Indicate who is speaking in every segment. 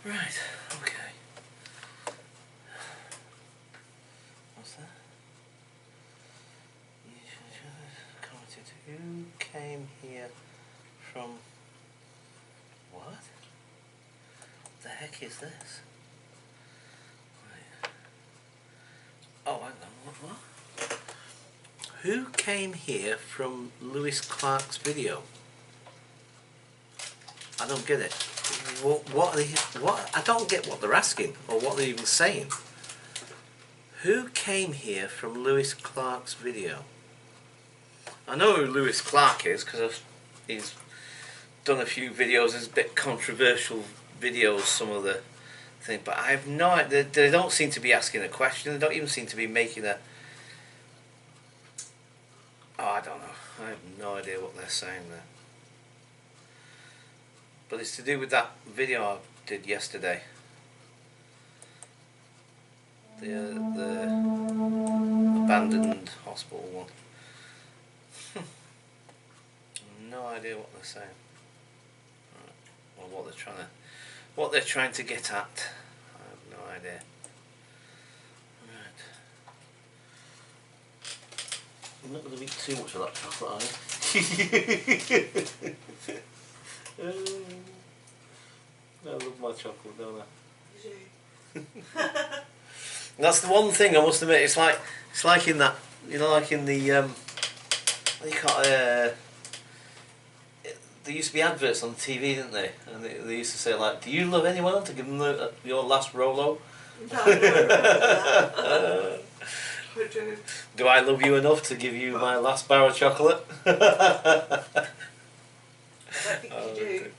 Speaker 1: Right, okay. What's that? Commented, who came here from... What? What the heck is this? Right. Oh, hang on, what? Who came here from Lewis Clark's video? I don't get it. What are they, what? I don't get what they're asking, or what they're even saying. Who came here from Lewis Clark's video? I know who Lewis Clark is, because he's done a few videos. It's a bit controversial videos, some of the things, but I have no idea. They don't seem to be asking a question. They don't even seem to be making a... Oh, I don't know. I have no idea what they're saying there. But it's to do with that video I did yesterday. The abandoned hospital one. No idea what they're saying. Right. Or what they're trying to get at. I have no idea. Right. I'm not going to eat too much of that chocolate, are you? I love my chocolate, don't I? That's the one thing I must admit. It's like in that, you know, like in the you can't. There used to be adverts on TV, didn't they? And they used to say like, "Do you love anyone?" To give them your last Rolo.
Speaker 2: No, I don't remember that.
Speaker 1: Do I love you enough to give you my last bar of chocolate?
Speaker 2: I think you do.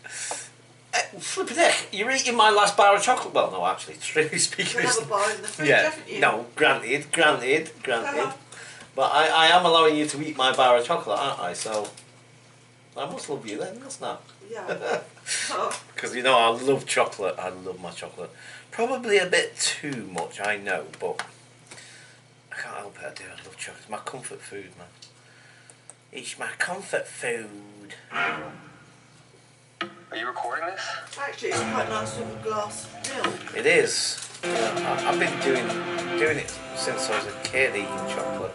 Speaker 1: Flippin' heck, you're eating my last bar of chocolate. Well, no, actually, strictly speaking,
Speaker 2: You have a bar in the fridge,
Speaker 1: yeah,
Speaker 2: haven't you?
Speaker 1: no, granted. But I am allowing you to eat my bar of chocolate, aren't I? So I must love you then, mustn't I?
Speaker 2: Yeah.
Speaker 1: Because you know I love chocolate. I love my chocolate. Probably a bit too much, I know, but I can't help it. I do. I love chocolate. It's my comfort food, man. It's my comfort food.
Speaker 3: Are you recording this?
Speaker 2: Actually, it's quite nice with a glass of milk.
Speaker 1: It is. I've been doing it since I was a kid, eating chocolate.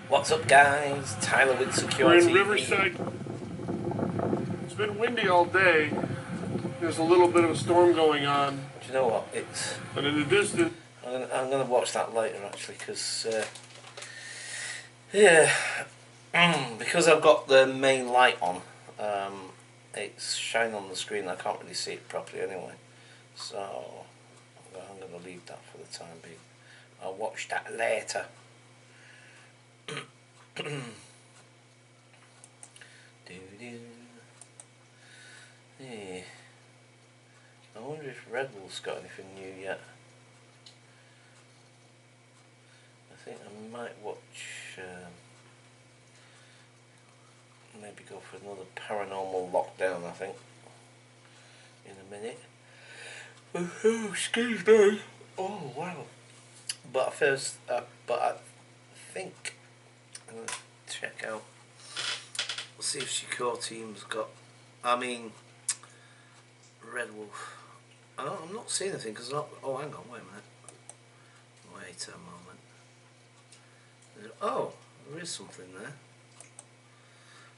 Speaker 1: What's up, guys? Tyler with Security.
Speaker 4: We're in Riverside. It's been windy all day. There's a little bit of a storm going on.
Speaker 1: Do you know what? It's.
Speaker 4: But in the distance.
Speaker 1: I'm gonna watch that later, actually, because yeah, because I've got the main light on. It's shining on the screen. I can't really see it properly anyway. So I'm gonna leave that for the time being. I'll watch that later. Yeah. I wonder if Red Bull's got anything new yet. I think I might watch, maybe go for another paranormal lockdown, I think, in a minute. Oh, excuse me. Oh, wow. But first, but I think I'm going to check out, see if Secure Team's got, I mean, Red Wolf. I'm not seeing anything because oh, hang on, wait a minute. Wait a moment. Oh, there is something there.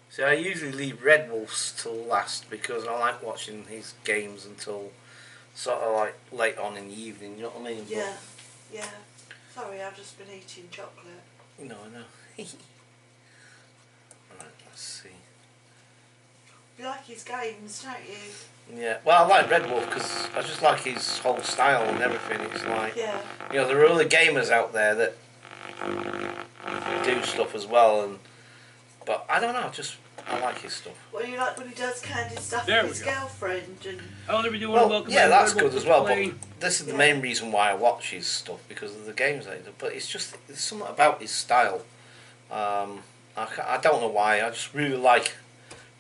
Speaker 1: See, I usually leave Red Wolves till last because I like watching his games until sort of like late on in the evening, you know what I mean?
Speaker 2: Yeah, yeah. Sorry, I've just been eating chocolate.
Speaker 1: No, I know. Right, let's see.
Speaker 2: You like his games, don't you?
Speaker 1: Yeah, well, I like Red Wolf because I just like his whole style and everything. It's like,
Speaker 2: yeah.
Speaker 1: You know, there are other gamers out there that do stuff as well, but I don't know, I like his stuff.
Speaker 2: Well, you like when he does candid stuff
Speaker 4: There
Speaker 2: with his girlfriend and...
Speaker 4: How's everyone?
Speaker 1: Well, yeah, that's good as well, but
Speaker 4: play.
Speaker 1: this is the main reason why I watch his stuff, because of the games that he does. But it's just, there's something about his style. I don't know why, I just really like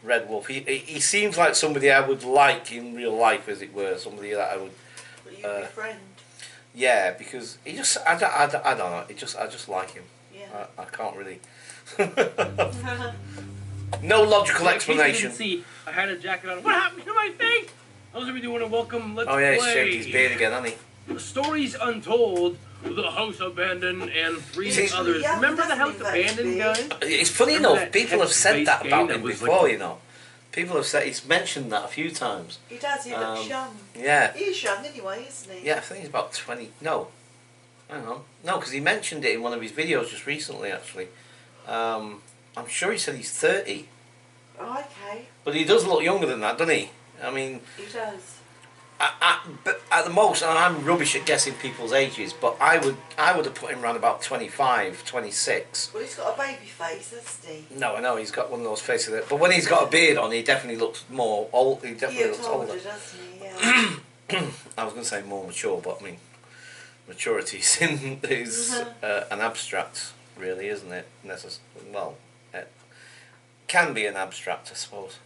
Speaker 1: Red Wolf. He seems like somebody I would like in real life, as it were, somebody that I would
Speaker 2: you befriend.
Speaker 1: Yeah, because he just, I don't know, I just like him.
Speaker 2: Yeah.
Speaker 1: I can't really. No logical explanation.
Speaker 3: You can see I had a jacket on. What happened to my face? How's everybody doing? And welcome. Let's
Speaker 1: Oh yeah, he's
Speaker 3: play.
Speaker 1: shaved his beard again, hasn't he?
Speaker 3: Stories Untold, The House Abandoned, and three
Speaker 2: He's
Speaker 3: others.
Speaker 2: young,
Speaker 3: Remember the
Speaker 2: doesn't
Speaker 3: House
Speaker 2: he,
Speaker 3: Abandoned,
Speaker 2: Vexby?
Speaker 3: guys?
Speaker 1: It's funny
Speaker 3: Remember
Speaker 1: enough,
Speaker 3: that
Speaker 1: people have said
Speaker 3: text-based
Speaker 1: that
Speaker 3: game
Speaker 1: about
Speaker 3: that
Speaker 1: him
Speaker 3: was
Speaker 1: before,
Speaker 3: like-
Speaker 1: you know. People have said, he's mentioned that a few times.
Speaker 2: He does, he looks young.
Speaker 1: Yeah.
Speaker 2: He is young anyway, isn't he?
Speaker 1: Yeah, I think he's about 20, no. Hang on. No, because he mentioned it in one of his videos just recently, actually. I'm sure he said he's 30.
Speaker 2: Oh, okay.
Speaker 1: But he does look younger than that, doesn't he? I mean,
Speaker 2: He does.
Speaker 1: but at the most, and I'm rubbish at guessing people's ages, but I would have put him around about 25, 26.
Speaker 2: Well, he's got a baby face, hasn't he?
Speaker 1: No, I know he's got one of those faces. But when he's got a beard on, he definitely looks more old. He
Speaker 2: He
Speaker 1: definitely
Speaker 2: looks
Speaker 1: looks
Speaker 2: older,
Speaker 1: older.
Speaker 2: doesn't he? Yeah.
Speaker 1: I was going to say more mature, but I mean, maturity is an abstract, really, isn't it? Well, it can be an abstract, I suppose,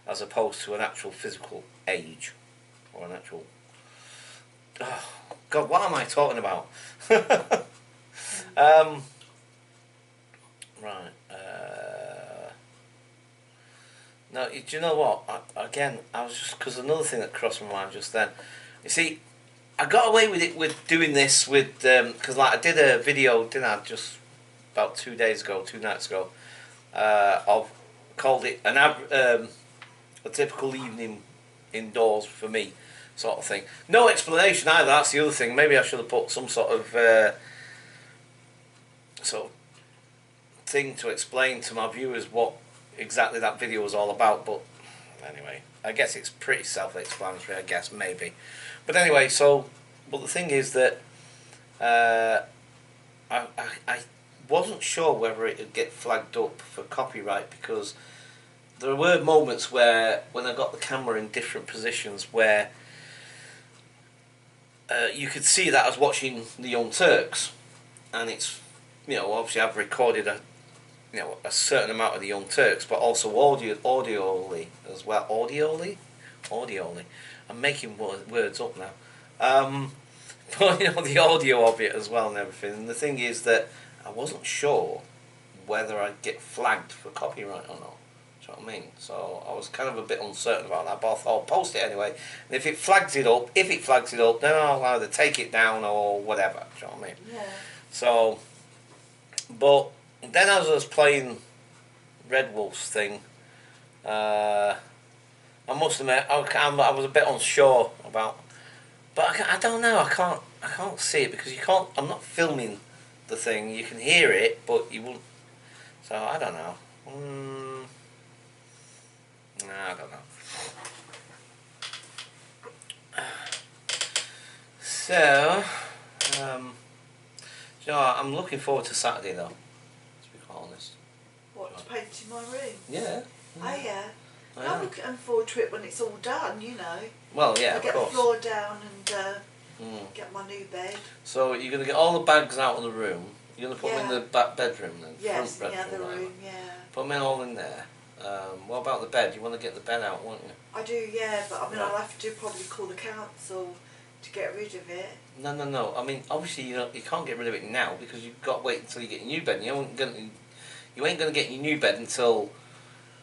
Speaker 1: as opposed to an actual physical age or an actual. Oh, God, what am I talking about? Right. No, do you know what? Again, I was just, because another thing that crossed my mind just then. You see, I got away with it with doing this with because like I did a video, didn't I, just about 2 nights ago, of called it a typical evening indoors for me, sort of thing. No explanation either. That's the other thing. Maybe I should have put some sort of thing to explain to my viewers what exactly that video was all about. But anyway, I guess it's pretty self-explanatory. I guess maybe. But anyway, but the thing is that I wasn't sure whether it would get flagged up for copyright, because there were moments where, when I got the camera in different positions, where you could see that I was watching the Young Turks, and it's, obviously I've recorded a certain amount of the Young Turks, but also audioly as well. Audioly. I'm making words up now. But the audio of it as well and everything. And the thing is that I wasn't sure whether I'd get flagged for copyright or not. Do you know what I mean? So I was kind of a bit uncertain about that, but I thought I'll post it anyway. And if it flags it up, then I'll either take it down or whatever. Do you know what I mean?
Speaker 2: Yeah.
Speaker 1: So, but then as I was playing Red Wolf's thing, I must admit I was a bit unsure about, but I don't know. I can't see it because you can't. I'm not filming the thing. You can hear it, but you won't. So I don't know. I don't know. So, I'm looking forward to Saturday though. To be quite honest.
Speaker 2: What, to paint in my room?
Speaker 1: Yeah.
Speaker 2: Oh, yeah.
Speaker 1: I
Speaker 2: I'm
Speaker 1: am.
Speaker 2: looking forward to it when it's all done,
Speaker 1: Well, yeah,
Speaker 2: I
Speaker 1: of
Speaker 2: get
Speaker 1: course.
Speaker 2: the floor down and get my new bed.
Speaker 1: So you're going to get all the bags out of the room. You're going to put them in
Speaker 2: Yeah.
Speaker 1: the back bedroom then?
Speaker 2: Yes,
Speaker 1: front
Speaker 2: in the
Speaker 1: bedroom,
Speaker 2: other
Speaker 1: whatever.
Speaker 2: room, yeah.
Speaker 1: Put them in all in there. What about the bed? You want to get the bed out, won't you?
Speaker 2: I do, yeah, but I mean,
Speaker 1: Yeah.
Speaker 2: I'll have to probably call the council to get rid of it.
Speaker 1: No. I mean, obviously you can't get rid of it now because you've got to wait until you get your new bed. You ain't going to get your new bed until,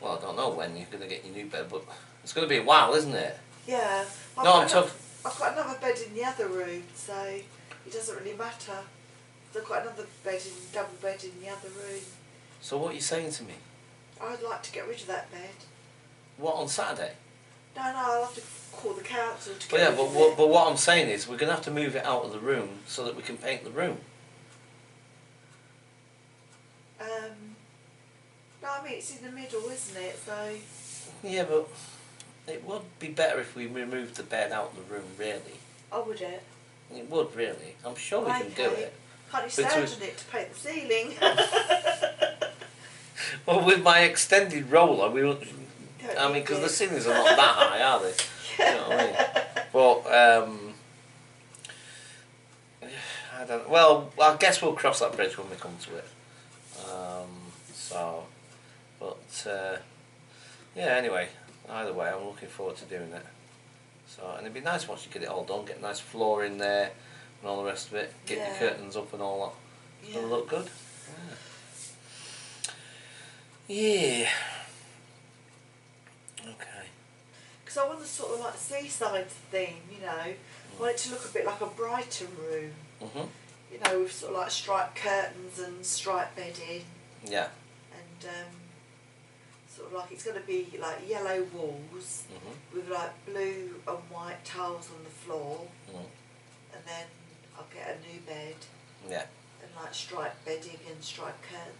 Speaker 1: well, I don't know when you're going to get your new bed, but it's going to be a while, isn't it?
Speaker 2: Yeah. I've
Speaker 1: No,
Speaker 2: got
Speaker 1: I'm talking.
Speaker 2: I've got another bed in the other room, so it doesn't really matter. I've got another double bed in the other room.
Speaker 1: So what are you saying to me?
Speaker 2: I'd like to get rid of that bed.
Speaker 1: What, on Saturday?
Speaker 2: No, I'll have to call the council to get
Speaker 1: Well, yeah,
Speaker 2: rid
Speaker 1: but
Speaker 2: of it.
Speaker 1: but what I'm saying is we're going to have to move it out of the room so that we can paint the room.
Speaker 2: No, I mean, it's in the middle, isn't it? So,
Speaker 1: Yeah, but it would be better if we removed the bed out of the room, really.
Speaker 2: oh, would it?
Speaker 1: It would, really. I'm sure we can do
Speaker 2: Okay.
Speaker 1: it.
Speaker 2: Can't you
Speaker 1: But
Speaker 2: stand
Speaker 1: to-
Speaker 2: on it to paint the ceiling?
Speaker 1: Well, with my extended roller, we won't.
Speaker 2: Don't
Speaker 1: I mean,
Speaker 2: need
Speaker 1: because the
Speaker 2: it.
Speaker 1: ceilings are not that high, are they? You know what I mean? But I don't. Well, I guess we'll cross that bridge when we come to it. Yeah. Anyway, either way, I'm looking forward to doing it. So, and it'd be nice once you get it all done, get a nice floor in there and all the rest of it, get your curtains up and all that. It's going to look good. Yeah. Okay.
Speaker 2: Because I want the sort of like seaside theme, you know. I want it to look a bit like a Brighton room. You know, with sort of like striped curtains and striped bedding.
Speaker 1: Yeah.
Speaker 2: And sort of like it's going to be like yellow walls with like blue and white tiles on the floor. And then I'll get a new bed.
Speaker 1: Yeah.
Speaker 2: And like striped bedding and striped curtains.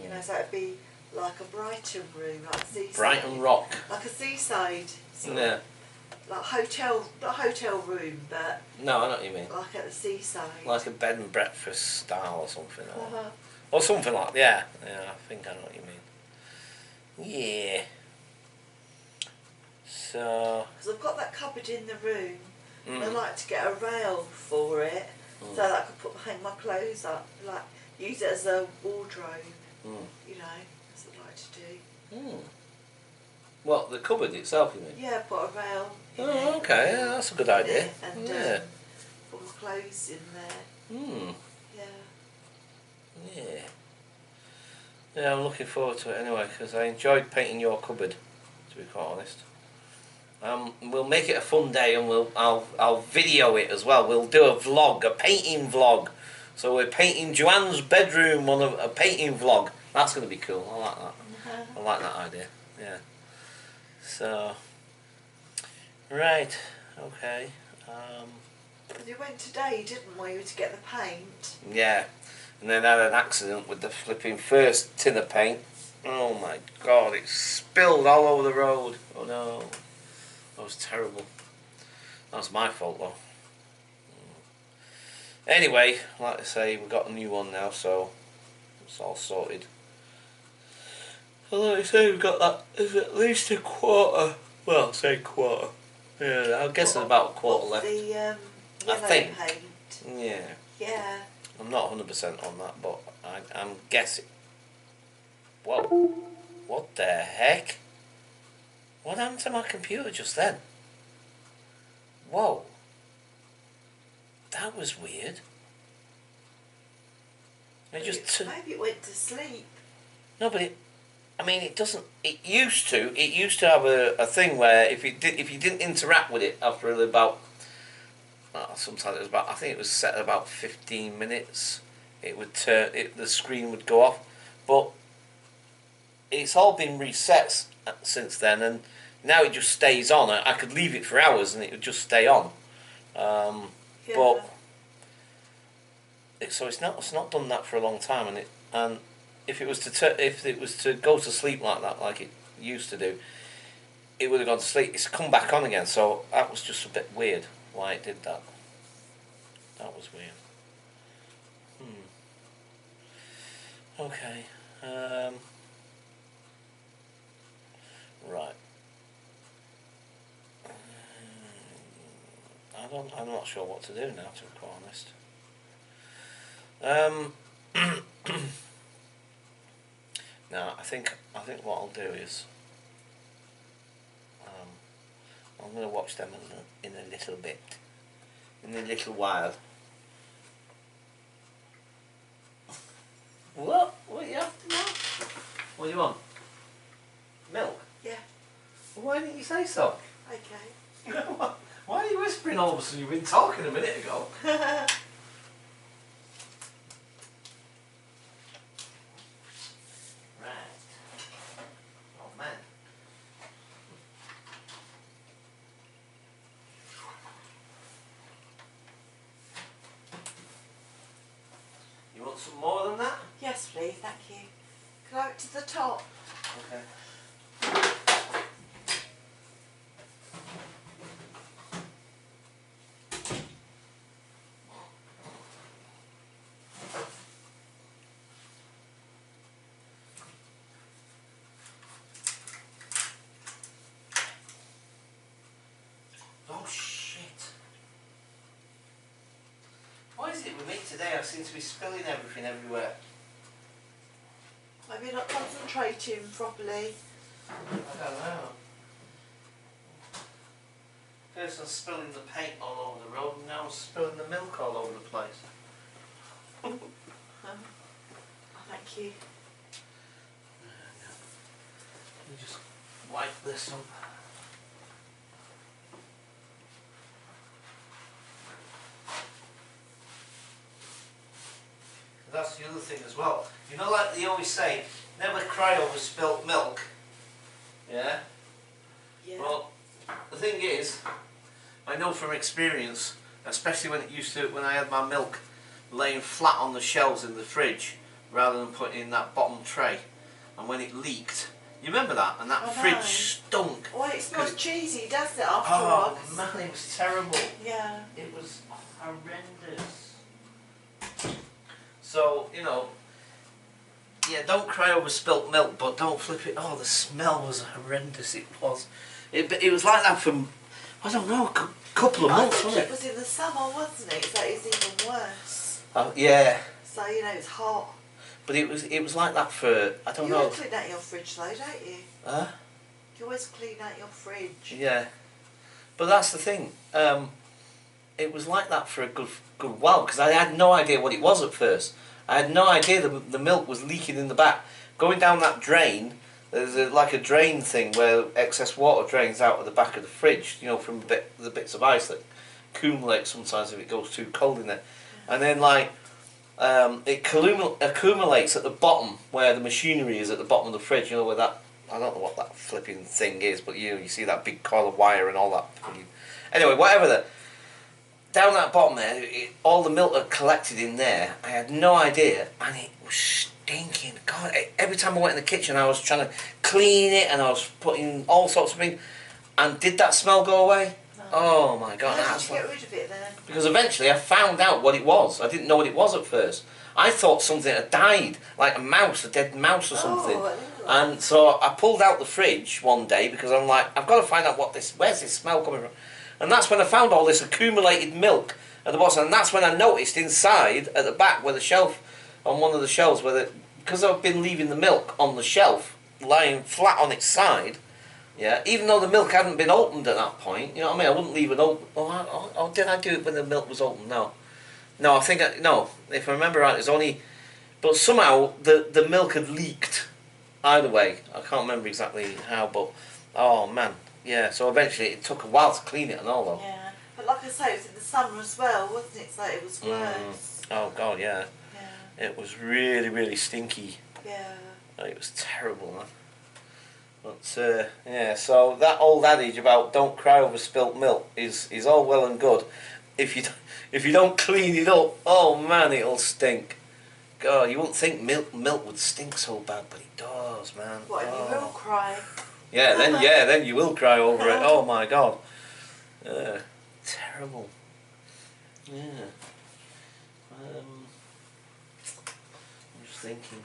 Speaker 2: You know, so it'd be like a Brighton room, like seaside.
Speaker 1: Brighton Rock.
Speaker 2: Like a seaside sort
Speaker 1: Yeah.
Speaker 2: of, like hotel, not hotel room, but
Speaker 1: No, I know what you mean.
Speaker 2: like at the seaside.
Speaker 1: Like a bed and breakfast style or something. Or something like that. Yeah. Yeah, I think I know what you mean. Yeah. So...
Speaker 2: Because I've got that cupboard in the room, and I'd like to get a rail for it, so that I could hang my clothes up, like use it as a wardrobe, you know, that's what I'd like to do.
Speaker 1: What, the cupboard itself, you mean?
Speaker 2: Yeah, put a rail in
Speaker 1: Oh,
Speaker 2: it.
Speaker 1: okay, yeah, that's a good idea.
Speaker 2: And
Speaker 1: Yeah.
Speaker 2: put my clothes in there. Yeah.
Speaker 1: Yeah. Yeah, I'm looking forward to it anyway, because I enjoyed painting your cupboard, to be quite honest. We'll make it a fun day, and I'll video it as well. We'll do a vlog, a painting vlog. So we're painting Joanne's bedroom on a painting vlog. That's going to be cool. I like that. I like that idea. Yeah. So, right, okay.
Speaker 2: You went today, didn't we, to get the paint?
Speaker 1: Yeah, and then had an accident with the flipping first tin of paint. Oh my God, it spilled all over the road. Oh no, that was terrible. That was my fault though. Anyway, like I say, we've got a new one now, so it's all sorted. So like I say, we've got that, there's at least a quarter, well, say quarter. Yeah, I guess there's about a quarter left.
Speaker 2: The yellow
Speaker 1: I think.
Speaker 2: paint.
Speaker 1: Yeah.
Speaker 2: Yeah.
Speaker 1: I'm not 100% on that, but I'm guessing. Whoa. What the heck? What happened to my computer just then? Whoa. That was weird. It just
Speaker 2: Maybe it went to sleep.
Speaker 1: No, but it doesn't. It used to have a thing where if you didn't interact with it after about, sometimes it was about, I think it was set at about 15 minutes, it would the screen would go off. But it's all been reset since then, and now it just stays on. I could leave it for hours and it would just stay on. But so it's not done that for a long time, and if it was to go to sleep like that, like it used to do, it would have gone to sleep. It's come back on again, so that was just a bit weird why it did that. That was weird. Okay. Right. I'm not sure what to do now, to be quite honest. Now, I think what I'll do is I'm going to watch them in a little bit, in a little while. What? What are you after now? What do you want? Milk?
Speaker 2: Yeah.
Speaker 1: Well, why didn't you say so?
Speaker 2: Okay.
Speaker 1: Why are you whispering all of a sudden? You've been talking a minute ago. Some more than that?
Speaker 2: Yes, please, thank you. Can I have it to the top?
Speaker 1: Okay. Oh shit. What is it with me today? I seem to be spilling everything everywhere.
Speaker 2: Maybe not concentrating properly.
Speaker 1: I don't know. First I'm spilling the paint all over the road, and now I'm spilling the milk all over the place.
Speaker 2: Oh, thank you.
Speaker 1: Let me just wipe this up. That's the other thing as well. You know, like they always say, never cry over spilt milk. Yeah?
Speaker 2: Yeah.
Speaker 1: Well, the thing is, I know from experience, especially when I had my milk laying flat on the shelves in the fridge, rather than putting it in that bottom tray, and when it leaked, you remember that? And that fridge stunk.
Speaker 2: Well, it's not cheesy, does it, after
Speaker 1: Oh
Speaker 2: all?
Speaker 1: man, it was terrible.
Speaker 2: Yeah.
Speaker 1: It was horrendous. So, you know, yeah, don't cry over spilt milk, but don't flip it. Oh, the smell was horrendous, it was. It was like that for, I don't know, a couple of months,
Speaker 2: I think
Speaker 1: wasn't
Speaker 2: it was in the summer, wasn't it? So it was even worse.
Speaker 1: Oh, yeah.
Speaker 2: So, you know, it's hot.
Speaker 1: But it was like that for, I don't
Speaker 2: You
Speaker 1: know.
Speaker 2: always clean out your fridge though, don't you?
Speaker 1: Huh?
Speaker 2: You always clean out your fridge.
Speaker 1: Yeah. But that's the thing. It was like that for a good while, because I had no idea what it was at first. I had no idea the milk was leaking in the back. Going down that drain, there's like a drain thing where excess water drains out of the back of the fridge, you know, from the bits of ice that accumulate sometimes if it goes too cold in there. And then like, it accumulates at the bottom where the machinery is at the bottom of the fridge, you know, where that, I don't know what that flipping thing is, but you see that big coil of wire and all that. Anyway, whatever down that bottom there, all the milk had collected in there. I had no idea, and it was stinking. God, every time I went in the kitchen, I was trying to clean it, and I was putting all sorts of things. And did that smell go away? No. Oh my God!
Speaker 2: How did you get rid of it then?
Speaker 1: Because eventually I found out what it was. I didn't know what it was at first. I thought something had died, like a dead mouse or something.
Speaker 2: Oh,
Speaker 1: and so I pulled out the fridge one day because I'm like, I've got to find out where's this smell coming from? And that's when I found all this accumulated milk at the bottom, and that's when I noticed inside, at the back, where the shelf, on one of the shelves, because I've been leaving the milk on the shelf, lying flat on its side, yeah, even though the milk hadn't been opened at that point, you know what I mean, I wouldn't leave it open. Oh, did I do it when the milk was open? No. No, I think, no, if I remember right, it's only, but somehow the milk had leaked, either way, I can't remember exactly how, but, oh man. Yeah, so eventually it took a while to clean it and all though.
Speaker 2: Yeah, but like I say, it was in the summer as well, wasn't it? So it was worse.
Speaker 1: Oh God, yeah.
Speaker 2: Yeah.
Speaker 1: It was really, really stinky.
Speaker 2: Yeah.
Speaker 1: It was terrible, man. But yeah, so that old adage about don't cry over spilt milk is all well and good. If you don't clean it up, oh man, it'll stink. God, you wouldn't think milk would stink so bad, but it does, man.
Speaker 2: What, and you will cry?
Speaker 1: Yeah, then you will cry over it. Oh my God. Terrible. Yeah. I'm just thinking.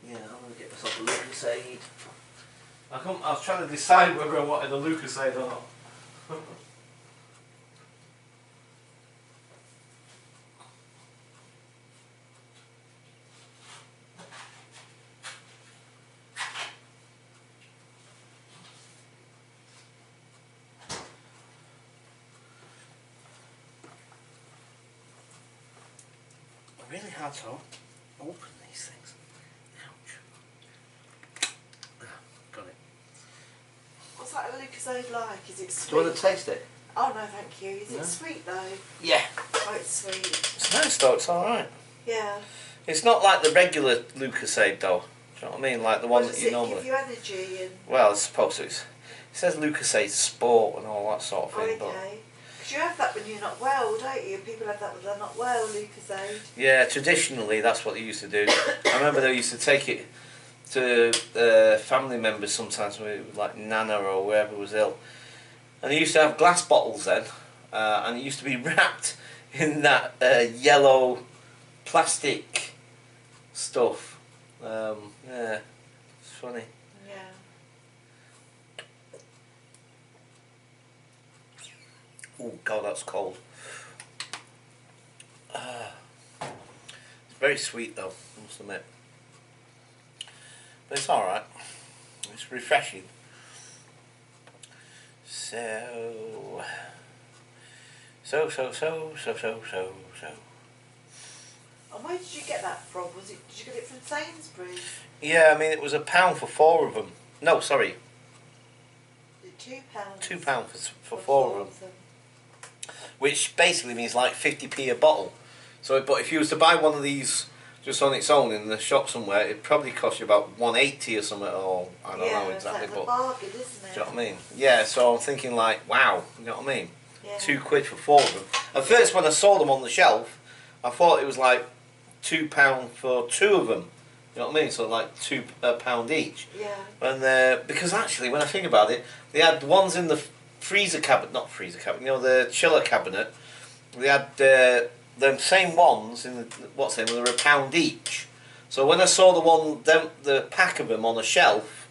Speaker 1: I'm gonna get myself a Lucasade. I was trying to decide whether I wanted a Lucasade or not. Really hard to open these things. Ouch. Got it.
Speaker 2: What's that a Lucasade like? Is it sweet?
Speaker 1: Do you want to taste it?
Speaker 2: Oh no, thank you. Is it sweet though?
Speaker 1: Yeah.
Speaker 2: Oh, it's sweet.
Speaker 1: It's nice though, it's alright.
Speaker 2: Yeah.
Speaker 1: It's not like the regular Lucasade though. Do you know what I mean? Like the one that you normally...
Speaker 2: Does it give you energy? And...
Speaker 1: Well, it's supposed to. It says Lucasade Sport and all that sort of thing.
Speaker 2: Oh, okay. Because you have that when you're not well, don't you? People have that when they're not well, Lucasade.
Speaker 1: Yeah, traditionally that's what they used to do. I remember they used to take it to family members sometimes, like Nana or whoever was ill. And they used to have glass bottles then, and it used to be wrapped in that yellow plastic stuff. Yeah, it's funny.
Speaker 2: Yeah.
Speaker 1: Oh God, that's cold. It's very sweet though, I must admit. But it's alright. It's refreshing. So.
Speaker 2: And where did you get that from? Did you get it from Sainsbury's?
Speaker 1: Yeah, I mean, it was £1 for 4 of them. No, sorry,
Speaker 2: £2.
Speaker 1: £2 for 4 of them. Which basically means like 50p a bottle. So, but if you was to buy one of these just on its own in the shop somewhere, it'd probably cost you about 180 or something, or I don't know exactly.
Speaker 2: It's like a
Speaker 1: but
Speaker 2: bargain, isn't it?
Speaker 1: do you know what I mean? Yeah. So I'm thinking like, wow, you know what I mean?
Speaker 2: Yeah.
Speaker 1: £2 for 4 of them. At first, when I saw them on the shelf, I thought it was like £2 for 2 of them. You know what I mean? So like £2 each.
Speaker 2: Yeah.
Speaker 1: And because actually, when I think about it, they had ones in the freezer cabinet, not freezer cabinet, you know, the chiller cabinet. They had them same ones in the what's they were £1 each. So when I saw the pack of them on the shelf,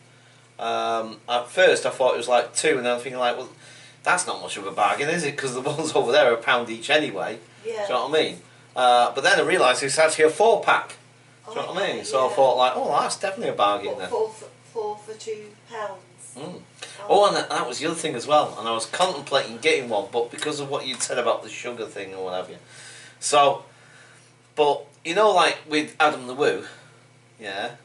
Speaker 1: at first I thought it was like 2, and then I'm thinking like, well, that's not much of a bargain, is it? Because the ones over there are £1 each anyway.
Speaker 2: Yeah.
Speaker 1: Do you know what I mean? But then I realised it's actually a 4-pack. Do you know what I mean? So I thought like, oh, that's definitely a bargain then.
Speaker 2: Four for £2.
Speaker 1: Oh, and that was the other thing as well. And I was contemplating getting one, but because of what you'd said about the sugar thing or whatever. So, but you know, like with Adam the Woo, yeah,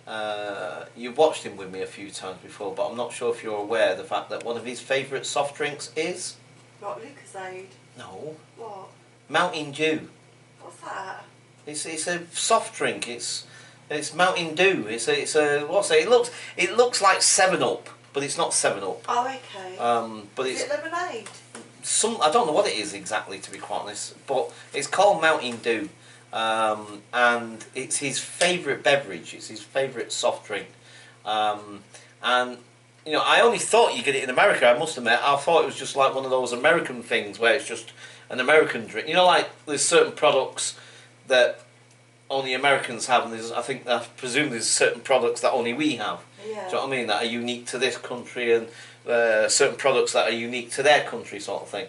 Speaker 1: you've watched him with me a few times before, but I'm not sure if you're aware of the fact that one of his favourite soft drinks is.
Speaker 2: Not Lucozade.
Speaker 1: No.
Speaker 2: What?
Speaker 1: Mountain Dew.
Speaker 2: What's that?
Speaker 1: It's a soft drink. It's Mountain Dew. It's a what's it? It looks like 7-Up, but it's not 7-Up.
Speaker 2: Oh, okay.
Speaker 1: But
Speaker 2: is
Speaker 1: it's
Speaker 2: it lemonade?
Speaker 1: I don't know what it is exactly, to be quite honest, but it's called Mountain Dew, and it's his favourite beverage. It's his favourite soft drink, and you know, I only thought you get it in America. I must admit, I thought it was just like one of those American things where it's just an American drink. You know, like there's certain products that only Americans have, and I presume there's certain products that only we have.
Speaker 2: Yeah.
Speaker 1: Do you know what I mean? That are unique to this country, and certain products that are unique to their country, sort of thing.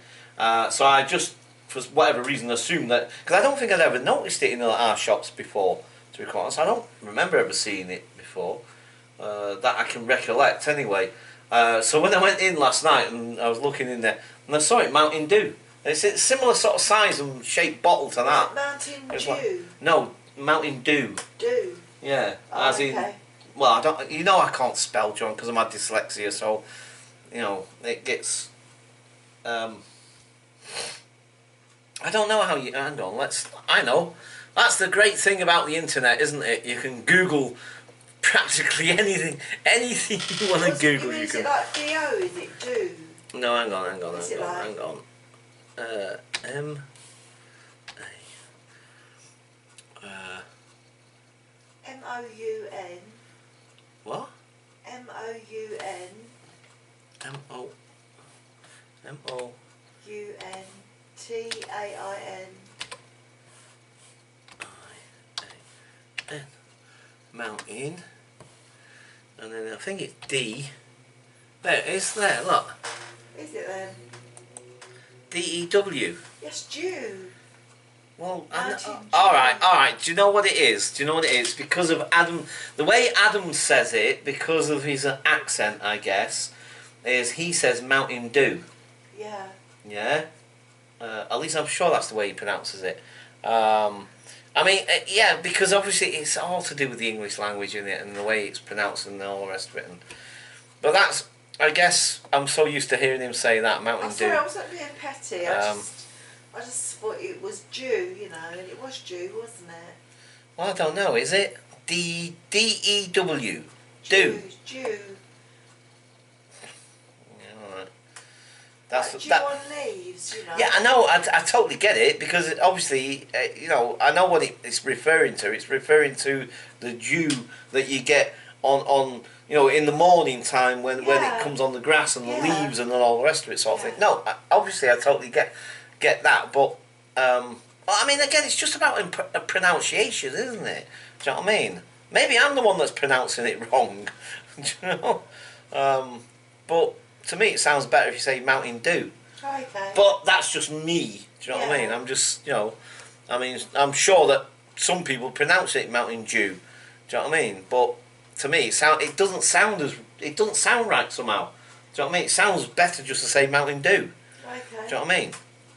Speaker 1: So I just, for whatever reason, assumed that, because I don't think I'd ever noticed it in our shops before, to be quite honest. I don't remember ever seeing it before, that I can recollect anyway. So when I went in last night and I was looking in there, and I saw it, Mountain Dew. It's a similar sort of size and shaped bottle to that.
Speaker 2: Mountain
Speaker 1: It's
Speaker 2: Dew?
Speaker 1: like, no, Mountain Dew.
Speaker 2: Dew?
Speaker 1: Yeah,
Speaker 2: Oh,
Speaker 1: as in, well, I don't. You know, I can't spell, John, because of my dyslexia. So, you know, it gets. I don't know how you. Hang on. I know. That's the great thing about the internet, isn't it? You can Google practically anything. Anything you want to Google, you
Speaker 2: Is
Speaker 1: can.
Speaker 2: it like D-O? Is it Dew?
Speaker 1: No, hang on. Hang on. M.
Speaker 2: M-O-U-N.
Speaker 1: What?
Speaker 2: M-O-U-N.
Speaker 1: M-O.
Speaker 2: U-N-T-A-I-N.
Speaker 1: I-A-N. Mountain. And then I think it's D. There, it's there, look.
Speaker 2: Is it then?
Speaker 1: D-E-W.
Speaker 2: Yes, Dew.
Speaker 1: Well,
Speaker 2: Mountain Dew.
Speaker 1: alright. Do you know what it is? Because of Adam, the way Adam says it, because of his accent, I guess, is he says Mountain Dew.
Speaker 2: Yeah.
Speaker 1: Yeah? At least I'm sure that's the way he pronounces it. I mean, yeah, because obviously it's all to do with the English language, isn't it, and the way it's pronounced and all the rest of it. But that's, I guess, I'm so used to hearing him say that, Mountain
Speaker 2: I'm
Speaker 1: Dew.
Speaker 2: sorry, I wasn't being petty. I just thought it was Dew, you know, and it was Dew, wasn't it?
Speaker 1: Well, I don't know, is it? D-E-W. Dew.
Speaker 2: Dew.
Speaker 1: That's
Speaker 2: like dew
Speaker 1: that.
Speaker 2: on leaves, you know.
Speaker 1: Yeah, I know. I totally get it, because obviously, you know, I know what it's referring to. It's referring to the dew that you get on you know, in the morning time when it comes on the grass and the leaves and all the rest of it, sort of thing. No, obviously I totally get that, but well, I mean, again, it's just about pronunciation, isn't it? Do you know what I mean? Maybe I'm the one that's pronouncing it wrong. Do you know? But to me, it sounds better if you say Mountain Dew.
Speaker 2: Okay.
Speaker 1: But that's just me. Do you know what I mean? I'm just, you know, I mean, I'm sure that some people pronounce it Mountain Dew. Do you know what I mean? But to me, it doesn't sound as it doesn't sound right somehow. Do you know what I mean? It sounds better just to say Mountain Dew.
Speaker 2: Okay.
Speaker 1: Do you know what I mean?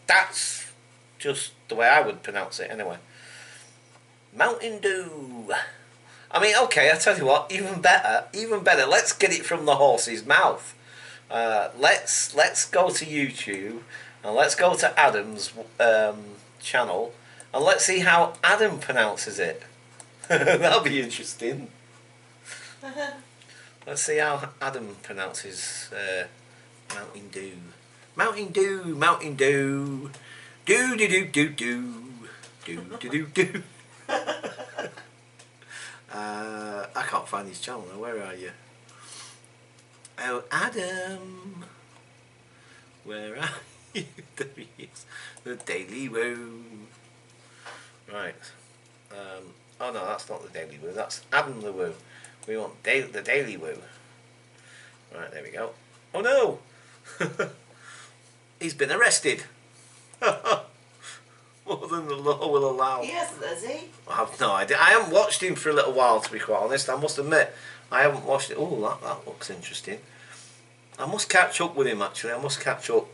Speaker 1: That's just the way I would pronounce it anyway. Mountain Dew. I mean, okay, I tell you what, even better. Let's get it from the horse's mouth. Let's go to YouTube and let's go to Adam's channel and let's see how Adam pronounces it. That'll be interesting. Let's see how Adam pronounces Mountain Dew. Mountain Dew, Mountain Dew. Do do do do do. Do do do do. I can't find his channel now. Where are you? Oh, Adam. Where are you? There he is. The Daily Woo. Right. Oh no, that's not the Daily Woo. That's Adam the Woo. We want the Daily Woo. Right, there we go. Oh no! He's been arrested. More than the law will allow.
Speaker 2: He hasn't, has he?
Speaker 1: I have no idea. I haven't watched him for a little while, to be quite honest. I must admit, I haven't watched it. Oh, that looks interesting. I must catch up with him, actually. I must catch up.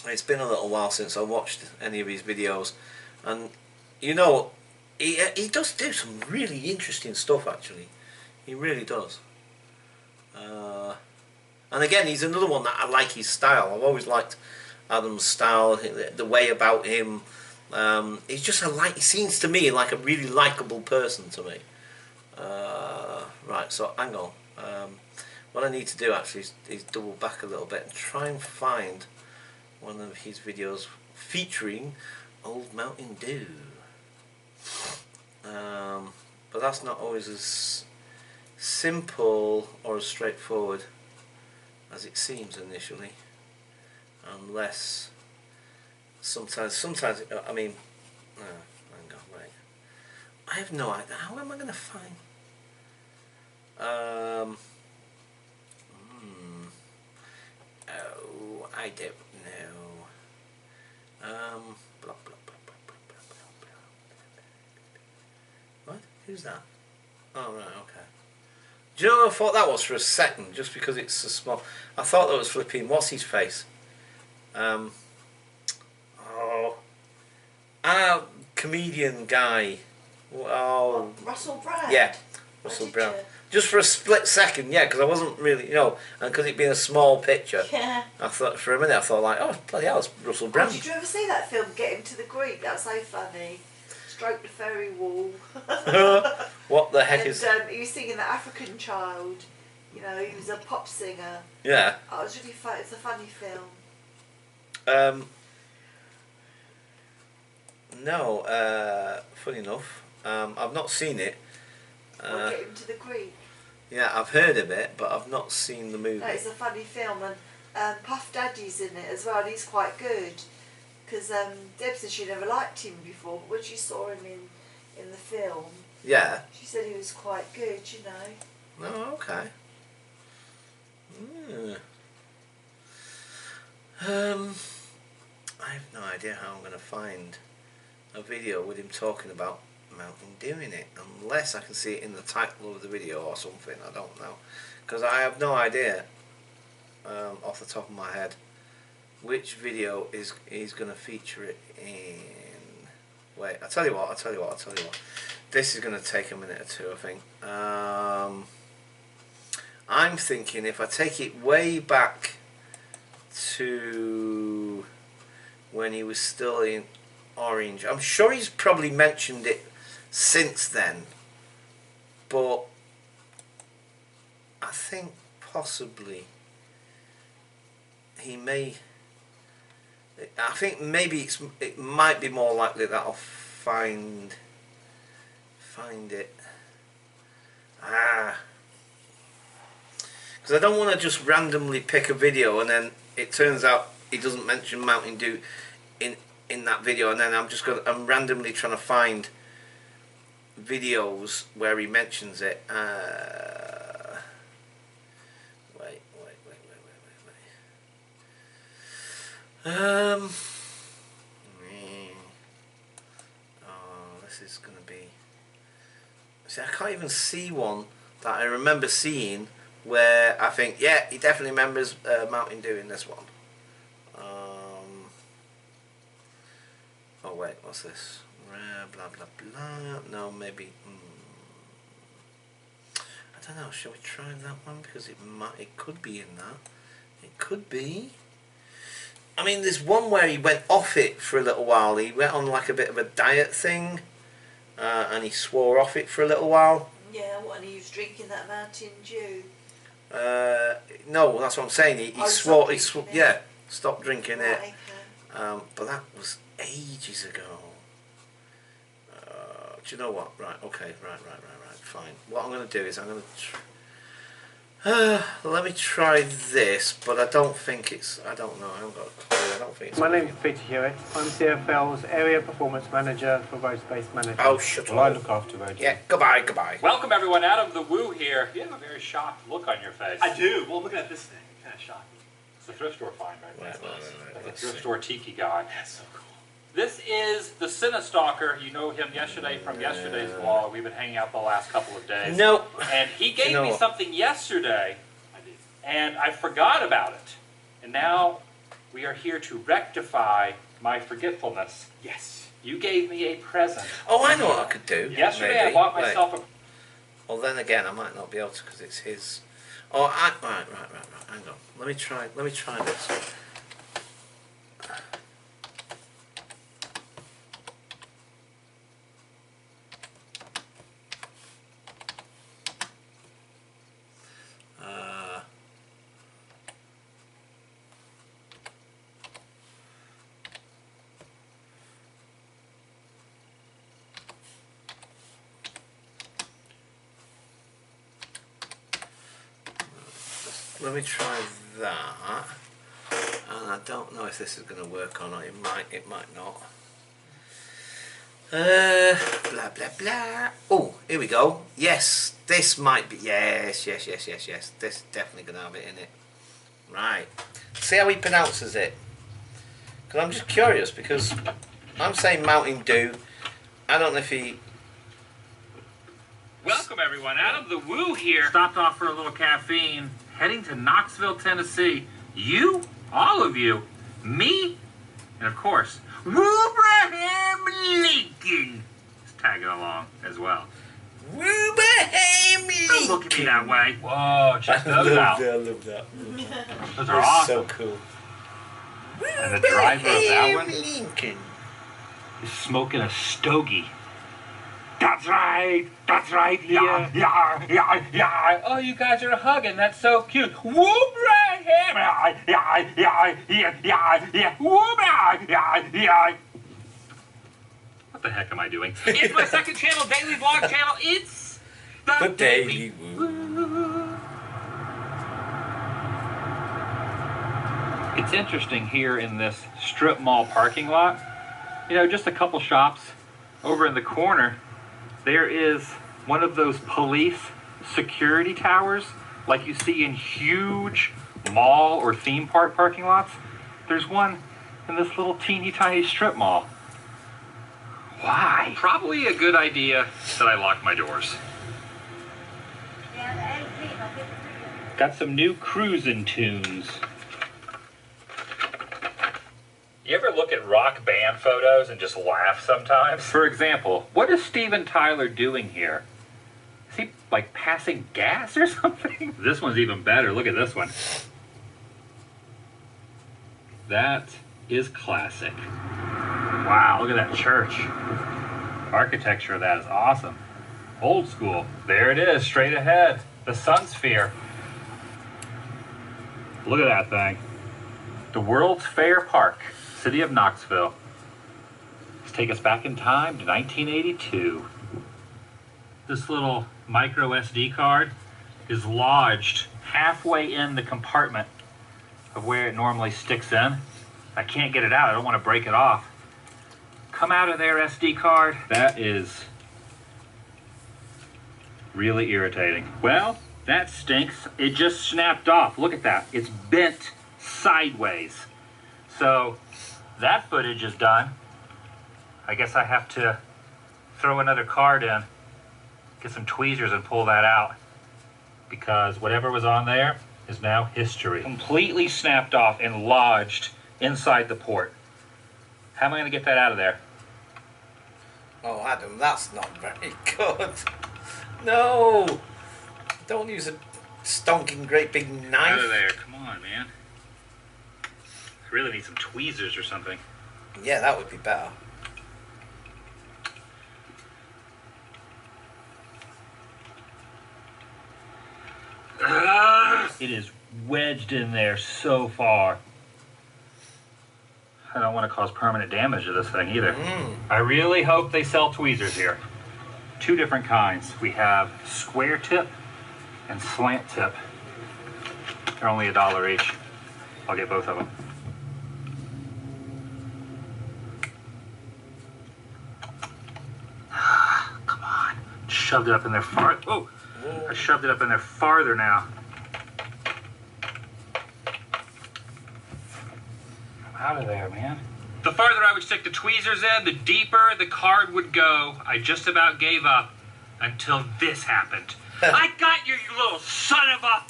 Speaker 1: It's been a little while since I watched any of his videos. And, you know, he does do some really interesting stuff, actually. He really does. And again, he's another one that I like his style. I've always liked Adam's style, the way about him. He's just he seems to me like a really likeable person to me. Right, so hang on. What I need to do actually is double back a little bit and try and find one of his videos featuring Old Mountain Dew. But that's not always as simple or as straightforward as it seems initially, unless sometimes I mean, hang on, wait, I have no idea. How am I going to find oh, I don't know. Blah, blah, blah, blah, blah, blah, blah, blah. What? Who's that? Oh right, okay. Do you know what I thought that was for a second, just because it's so small? I thought that was flipping, what's his face? Comedian guy. Oh,
Speaker 2: Russell Brand?
Speaker 1: yeah, Russell Brand. Just for a split second, yeah, because I wasn't really, you know, and because it being a small picture,
Speaker 2: Yeah.
Speaker 1: I thought for a minute, I thought like, oh, bloody hell, it's Russell Brand.
Speaker 2: Oh, did you ever see that film, Get Him to the Greek? That's so funny. Stroke the fairy wall.
Speaker 1: What the heck
Speaker 2: and,
Speaker 1: is...
Speaker 2: he was singing The African Child. You know, he was a pop singer.
Speaker 1: Yeah.
Speaker 2: Oh, it was really fun. It's a funny film.
Speaker 1: No, funny enough, I've not seen it.
Speaker 2: Get Him to the Greek.
Speaker 1: Yeah, I've heard of it, but I've not seen the movie.
Speaker 2: No, it's a funny film, and Puff Daddy's in it as well, and he's quite good. Because Deb said she never liked him before, but when she saw him in the film,
Speaker 1: Yeah.
Speaker 2: she said he was quite good, you know.
Speaker 1: Oh, okay. I have no idea how I'm going to find a video with him talking about Mountain Dew in it, unless I can see it in the title of the video or something. I don't know, because I have no idea off the top of my head which video is going to feature it in. Wait, I'll tell you what. This is going to take a minute or two, I think. I'm thinking if I take it way back to when he was still in Orange. I'm sure he's probably mentioned it since then, but I think possibly he may. I think maybe it might be more likely that I'll find it. Because I don't want to just randomly pick a video and then it turns out he doesn't mention Mountain Dew in that video, and then I'm randomly trying to find videos where he mentions it. Wait. Oh, this is gonna be. See, I can't even see one that I remember seeing where I think, yeah, he definitely remembers Mountain Dew in this one. Oh wait, what's this? Blah blah blah. No, maybe. I don't know. Shall we try that one because it might? It could be in that. It could be. I mean, there's one where he went off it for a little while. He went on like a bit of a diet thing, and he swore off it for a little while.
Speaker 2: Yeah, what, and he was drinking that Mountain Dew.
Speaker 1: No, that's what I'm saying. He swore. Yeah, stopped drinking it.
Speaker 2: Right, okay.
Speaker 1: But that was ages ago. Do you know what? Right. Okay. Right. Fine. What I'm going to do is I'm going to. Let me try this, but I don't think it's. I don't know. I haven't got a clue. I don't think it's.
Speaker 5: My name's Peter Hewitt. I'm CFL's Area Performance Manager for Road Space Management.
Speaker 1: Oh, shut
Speaker 5: Well, I
Speaker 1: up.
Speaker 5: look after road.
Speaker 1: Yeah. Goodbye.
Speaker 6: Welcome everyone, Adam the Woo here. You have a very shocked look on your face.
Speaker 7: I do. Well, looking at this thing, it kind of shocked me.
Speaker 6: It's a thrift store find, right?
Speaker 1: Right.
Speaker 6: The
Speaker 1: Let's
Speaker 6: thrift
Speaker 1: see.
Speaker 6: store tiki guy.
Speaker 7: That's so cool.
Speaker 6: This is the Cinestalker. You know him yesterday from yesterday's vlog. We've been hanging out the last couple of days.
Speaker 1: No.
Speaker 6: And he gave
Speaker 1: know
Speaker 6: me
Speaker 1: what?
Speaker 6: something yesterday,
Speaker 7: I did.
Speaker 6: and I forgot about it. And now we are here to rectify my forgetfulness.
Speaker 7: Yes.
Speaker 6: You gave me a present.
Speaker 1: Oh, I know what I could do.
Speaker 6: Yesterday
Speaker 1: maybe.
Speaker 6: I bought
Speaker 1: Wait.
Speaker 6: myself a...
Speaker 1: Well, then again, I might not be able to because it's his. Oh, right. Hang on. Let me try this. Let me try that. And I don't know if this is going to work or not. It might not. Blah blah blah. Oh, here we go. Yes, this might be. Yes. This definitely going to have it in it. Right. See how he pronounces it. Because I'm just curious because I'm saying Mountain Dew. I don't know if he.
Speaker 6: Welcome everyone, Adam the Woo here. Stopped off for a little caffeine, heading to Knoxville, Tennessee. You, all of you, me, and of course, Abraham Lincoln is tagging along as well.
Speaker 1: Abraham Lincoln.
Speaker 6: Don't look at me that way. Whoa, check those out.
Speaker 1: I love that.
Speaker 6: Those are awesome.
Speaker 1: So cool.
Speaker 6: And the driver of that one
Speaker 1: Lincoln.
Speaker 6: is smoking a stogie. That's right, yeah. Oh, you guys are hugging, that's so cute. Whoop right here. What the heck am I doing? It's my second channel, daily vlog channel. It's the
Speaker 1: Daily Woo.
Speaker 6: It's interesting here in this strip mall parking lot. You know, just a couple shops over in the corner. There is one of those police security towers like you see in huge mall or theme park parking lots. There's one in this little teeny tiny strip mall. Why? Probably a good idea that I lock my doors. Got some new cruising tunes. You ever look at rock band photos and just laugh sometimes? For example, what is Steven Tyler doing here? Is he, like, passing gas or something? This one's even better. Look at this one. That is classic. Wow, look at that church. Architecture of that is awesome. Old school. There it is, straight ahead. The Sun Sphere. Look at that thing. The World's Fair Park. City of Knoxville. Let's take us back in time to 1982. This little micro SD card is lodged halfway in the compartment of where it normally sticks in. I can't get it out. I don't want to break it off. Come out of there, SD card. That is really irritating. Well, that stinks. It just snapped off. Look at that. It's bent sideways. So that footage is done. I guess I have to throw another card in, get some tweezers and pull that out. because whatever was on there is now history. Completely snapped off and lodged inside the port. How am I going to get that out of there?
Speaker 1: Oh, Adam, that's not very good. No! Don't use a stonking great big knife.
Speaker 6: Out of there. Come on, man. I really need some tweezers or something.
Speaker 1: Yeah, that would be better.
Speaker 6: It is wedged in there so far. I don't want to cause permanent damage to this thing either. I really hope they sell tweezers here. Two different kinds. We have square tip and slant tip. They're only $1 each. I'll get both of them. Come on. Shoved it up in there far. Oh, I shoved it up in there farther now. Out of there, man. The farther I would stick the tweezers in, the deeper the card would go. I just about gave up until this happened. I got you, you little son of a...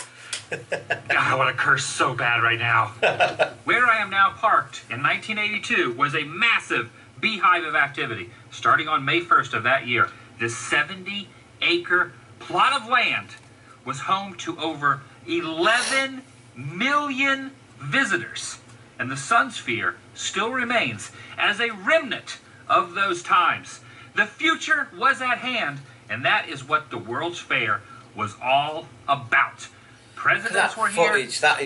Speaker 6: God, I want to curse so bad right now. Where I am now parked in 1982 was a massive beehive of activity. Starting on May 1st of that year, this 70-acre plot of land was home to over 11 million visitors. And the Sun Sphere still remains as a remnant of those times. The future was at hand, and that is what the World's Fair was all about. Presidents were here,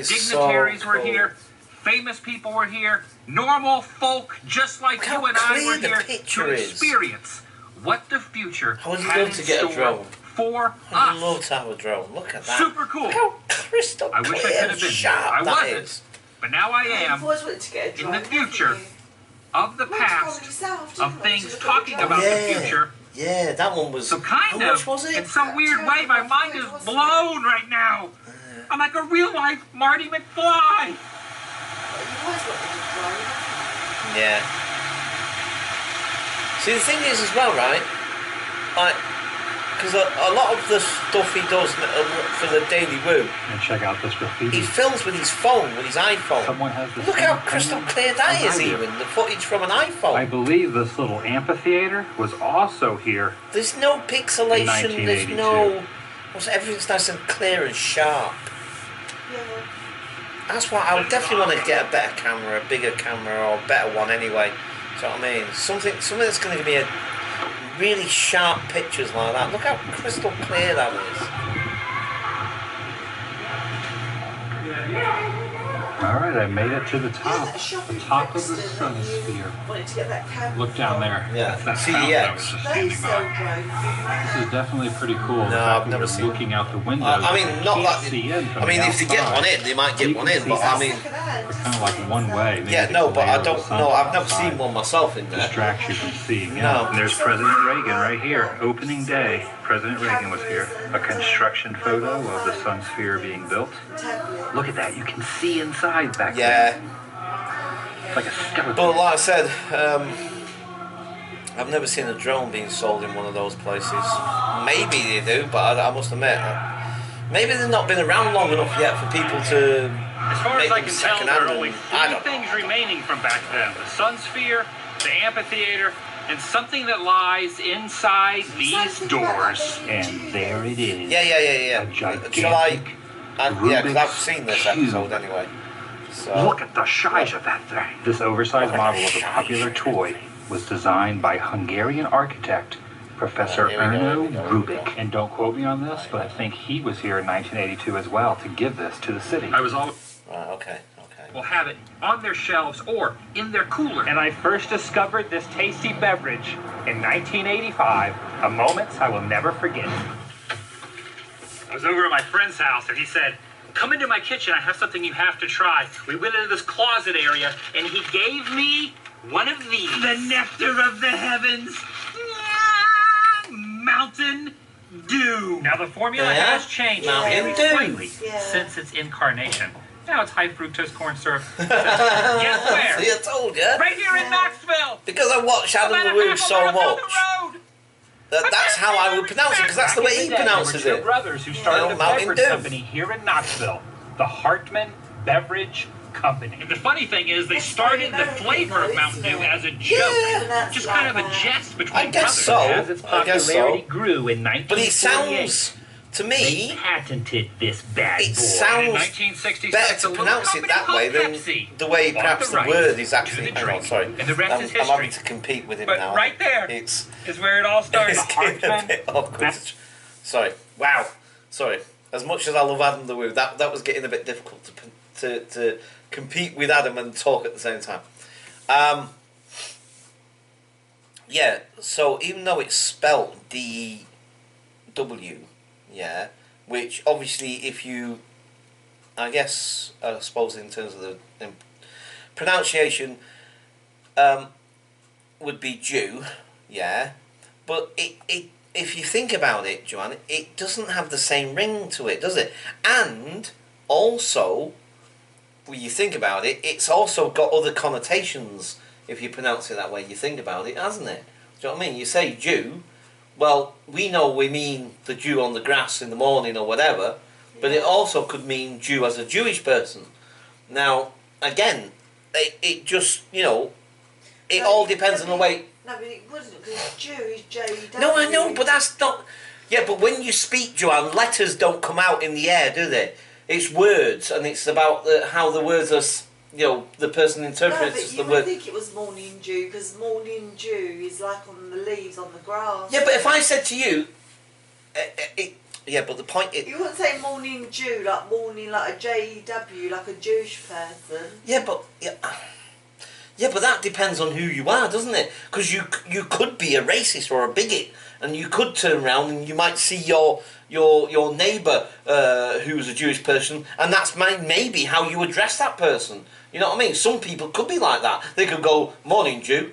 Speaker 6: dignitaries were here, famous people were here, normal folk just like you and I were here to experience what the future had in store for us.
Speaker 1: I'd love to have a drone. Look at that.
Speaker 6: Super cool.
Speaker 1: Look how crystal clear
Speaker 6: I wish I could have been
Speaker 1: sharp
Speaker 6: I
Speaker 1: that
Speaker 6: wasn't.
Speaker 1: is.
Speaker 6: But now I am in the future of the past of things talking about the future.
Speaker 1: Yeah, that one was...
Speaker 6: So kind of, in some weird way, my mind is blown right now. I'm like a real life Marty McFly.
Speaker 1: Yeah. See, the thing is as well, right? Like, because a lot of the stuff he does for the Daily Woo,
Speaker 6: And check out this graffiti.
Speaker 1: he films with his phone, with his iPhone.
Speaker 6: Someone has the
Speaker 1: Look
Speaker 6: same
Speaker 1: how crystal
Speaker 6: opinion
Speaker 1: clear that
Speaker 6: as
Speaker 1: is,
Speaker 6: I do.
Speaker 1: even the footage from an iPhone.
Speaker 6: I believe this little amphitheater was also here.
Speaker 1: There's no pixelation.
Speaker 6: In
Speaker 1: There's
Speaker 6: 1982.
Speaker 1: no. Everything's nice and clear and sharp. That's why I would definitely want to get a better camera, a bigger camera, or a better one anyway. Do you know what I mean? Something that's going to give me a really sharp pictures like that. Look how crystal clear that is.
Speaker 6: All right, I made it to the top.
Speaker 2: that shopping
Speaker 6: Top of the
Speaker 2: next to
Speaker 6: Sun
Speaker 2: you
Speaker 6: Sphere.
Speaker 2: wanted to get that camera.
Speaker 6: Look down there.
Speaker 1: Yeah,
Speaker 6: That's that fountain I was
Speaker 1: CEX.
Speaker 6: just
Speaker 2: They
Speaker 6: standing
Speaker 2: sell
Speaker 6: by.
Speaker 2: drones.
Speaker 6: This is definitely pretty cool.
Speaker 1: No,
Speaker 6: The fact
Speaker 1: I've
Speaker 6: that
Speaker 1: never
Speaker 6: you're
Speaker 1: seen
Speaker 6: looking out the window.
Speaker 1: I mean, not
Speaker 6: you
Speaker 1: that.
Speaker 6: can't see in from
Speaker 1: I mean,
Speaker 6: the
Speaker 1: if they get
Speaker 6: outside.
Speaker 1: one in, they might get
Speaker 6: You
Speaker 1: one
Speaker 6: can
Speaker 1: in.
Speaker 6: see
Speaker 1: But I mean,
Speaker 6: It's kind of like one way. Maybe
Speaker 1: yeah,
Speaker 6: it's
Speaker 1: no,
Speaker 6: a
Speaker 1: but
Speaker 6: layer
Speaker 1: I
Speaker 6: of
Speaker 1: don't
Speaker 6: the sun
Speaker 1: know. I've never
Speaker 6: outside.
Speaker 1: seen one myself in there.
Speaker 6: Distracts you from seeing in.
Speaker 1: No.
Speaker 6: And there's President Reagan right here. Opening day. President Reagan was here. A construction photo of the Sun Sphere being built.
Speaker 2: Tablet.
Speaker 6: Look at that. You can see inside back there.
Speaker 1: Yeah.
Speaker 6: It's like a skeleton.
Speaker 1: But like I said, I've never seen a drone being sold in one of those places. Maybe they do, but I must admit, maybe they've not been around long enough yet for people to
Speaker 6: As far
Speaker 1: make
Speaker 6: as I
Speaker 1: them
Speaker 6: can tell, there
Speaker 1: second-hand.
Speaker 6: are only
Speaker 1: I
Speaker 6: three
Speaker 1: don't know.
Speaker 6: things remaining from back then. The Sun Sphere, the amphitheater, and something that lies inside these doors. And there it is.
Speaker 1: Yeah.
Speaker 6: A
Speaker 1: Shall I?
Speaker 6: gigantic
Speaker 1: Yeah, because I've
Speaker 6: Rubik's
Speaker 1: seen this
Speaker 6: Cube.
Speaker 1: episode anyway. So
Speaker 6: Look at the size of that thing. This oversized model of a popular toy was designed by Hungarian architect Professor
Speaker 1: Here we go,
Speaker 6: Erno
Speaker 1: here we go.
Speaker 6: Rubik. And don't quote me on this, but I think he was here in 1982 as well to give this to the city. I was always
Speaker 1: right, okay.
Speaker 6: will have it on their shelves or in their cooler. And I first discovered this tasty beverage in 1985, a moment I will never forget. I was over at my friend's house and he said, "Come into my kitchen, I have something you have to try." We went into this closet area and he gave me one of these. The nectar of the heavens. Mountain Dew. Now the formula
Speaker 1: Yeah?
Speaker 6: has changed
Speaker 1: Mountain
Speaker 6: very
Speaker 1: Dew.
Speaker 6: slightly
Speaker 2: Yeah.
Speaker 6: since its incarnation. Now it's high fructose corn syrup. Guess
Speaker 1: See,
Speaker 6: where?
Speaker 1: I told you.
Speaker 6: Right here in Knoxville.
Speaker 1: Because I watch
Speaker 6: About
Speaker 1: Adam
Speaker 6: a
Speaker 1: LaRue
Speaker 6: half a
Speaker 1: so
Speaker 6: mile down
Speaker 1: much.
Speaker 6: the road.
Speaker 1: That's how I would pronounce it, because that's the way he pronounces
Speaker 6: Two
Speaker 1: it.
Speaker 6: brothers who started a
Speaker 1: Mountain
Speaker 6: beverage
Speaker 1: Dew.
Speaker 6: company here in Knoxville, the Hartman Beverage Company. And the funny thing is, they started the flavor of Mountain Dew as a joke,
Speaker 1: Yeah.
Speaker 6: just kind of a jest between
Speaker 1: I guess
Speaker 6: brothers.
Speaker 1: so.
Speaker 6: As its
Speaker 1: I guess
Speaker 6: popularity
Speaker 1: so.
Speaker 6: grew in 1948,
Speaker 1: But it sounds, to
Speaker 6: they
Speaker 1: me,
Speaker 6: patented this bad
Speaker 1: it
Speaker 6: boy.
Speaker 1: sounds
Speaker 6: In 1966,
Speaker 1: better
Speaker 6: a
Speaker 1: to
Speaker 6: little
Speaker 1: pronounce it
Speaker 6: company
Speaker 1: that
Speaker 6: called
Speaker 1: way than
Speaker 6: Pepsi
Speaker 1: the way
Speaker 6: bought
Speaker 1: perhaps the
Speaker 6: rights
Speaker 1: word is
Speaker 6: to
Speaker 1: actually.
Speaker 6: the
Speaker 1: Hang on,
Speaker 6: drink.
Speaker 1: sorry.
Speaker 6: And the rest is
Speaker 1: I'm having
Speaker 6: history.
Speaker 1: to compete with him
Speaker 3: But
Speaker 1: now.
Speaker 3: right there
Speaker 1: It's
Speaker 3: is where it all started.
Speaker 1: it's getting a bit awkward. Sorry. Wow. Sorry. As much as I love Adam the Woo, that was getting a bit difficult to compete with Adam and talk at the same time. Yeah. So even though it's spelt D-W, yeah, which obviously if you, I suppose in terms of the pronunciation, would be Jew, yeah, but it if you think about it, Joanne, it doesn't have the same ring to it, does it? And also, when you think about it, it's also got other connotations if you pronounce it that way. You think about it, hasn't it? Do you know what I mean? You say Jew, well, we know we mean the Jew on the grass in the morning or whatever, but it also could mean Jew as a Jewish person. Now, again, it just, it all depends on the way.
Speaker 2: No, but it wouldn't, because Jew is J-W.
Speaker 1: No, I know, but that's not. Yeah, but when you speak, Joanne, letters don't come out in the air, do they? It's words, and it's about how the words are. The person interprets
Speaker 2: no, but
Speaker 1: the word.
Speaker 2: I think it was morning dew, because morning dew is like on the leaves on the grass.
Speaker 1: Yeah, but if I said to you, yeah, but the point is.
Speaker 2: You wouldn't say morning dew like morning, like a J-W, like a Jewish person.
Speaker 1: Yeah, but yeah, but that depends on who you are, doesn't it? Because you could be a racist or a bigot, and you could turn around and you might see your neighbour who's a Jewish person, and that's maybe how you address that person. You know what I mean? Some people could be like that. They could go, "Morning, Jew."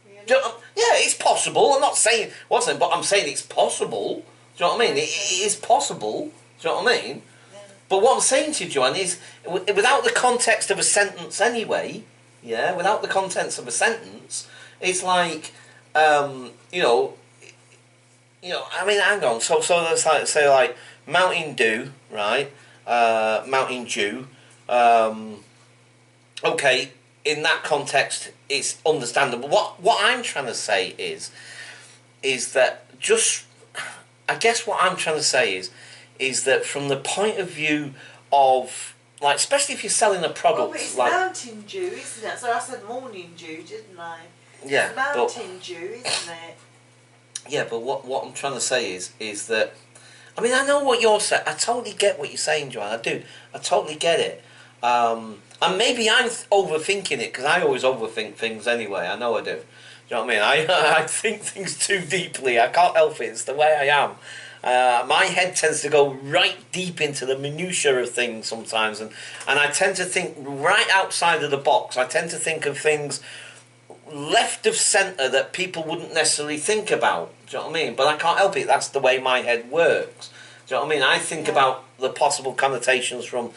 Speaker 2: Really?
Speaker 1: Yeah, it's possible. I'm not saying but I'm saying it's possible. Do you know what I mean? It is possible. Do you know what I mean?
Speaker 2: Yeah.
Speaker 1: But what I'm saying to you, Joanne, is without the context of a sentence anyway, yeah, without the contents of a sentence, it's like, I mean, hang on. So let's say like Mountain Dew, right? Mountain Dew. Okay, in that context, it's understandable. What I'm trying to say is that I guess what I'm trying to say is that from the point of view of, like, especially if you're selling a product,
Speaker 2: Oh, but it's
Speaker 1: like
Speaker 2: mountain dew, isn't it? So I said morning dew, didn't I?
Speaker 1: yeah,
Speaker 2: It's mountain dew, isn't it?
Speaker 1: yeah, but what I'm trying to say is that, I mean, I know what you're saying. I totally get what you're saying, Joanne. I do. I totally get it. And maybe I'm overthinking it, because I always overthink things anyway. I know I do. Do you know what I mean? I think things too deeply. I can't help it. It's the way I am. My head tends to go right deep into the minutiae of things sometimes, and I tend to think right outside of the box. I tend to think of things left of centre that people wouldn't necessarily think about. Do you know what I mean? But I can't help it. That's the way my head works. Do you know what I mean? I think about the possible connotations from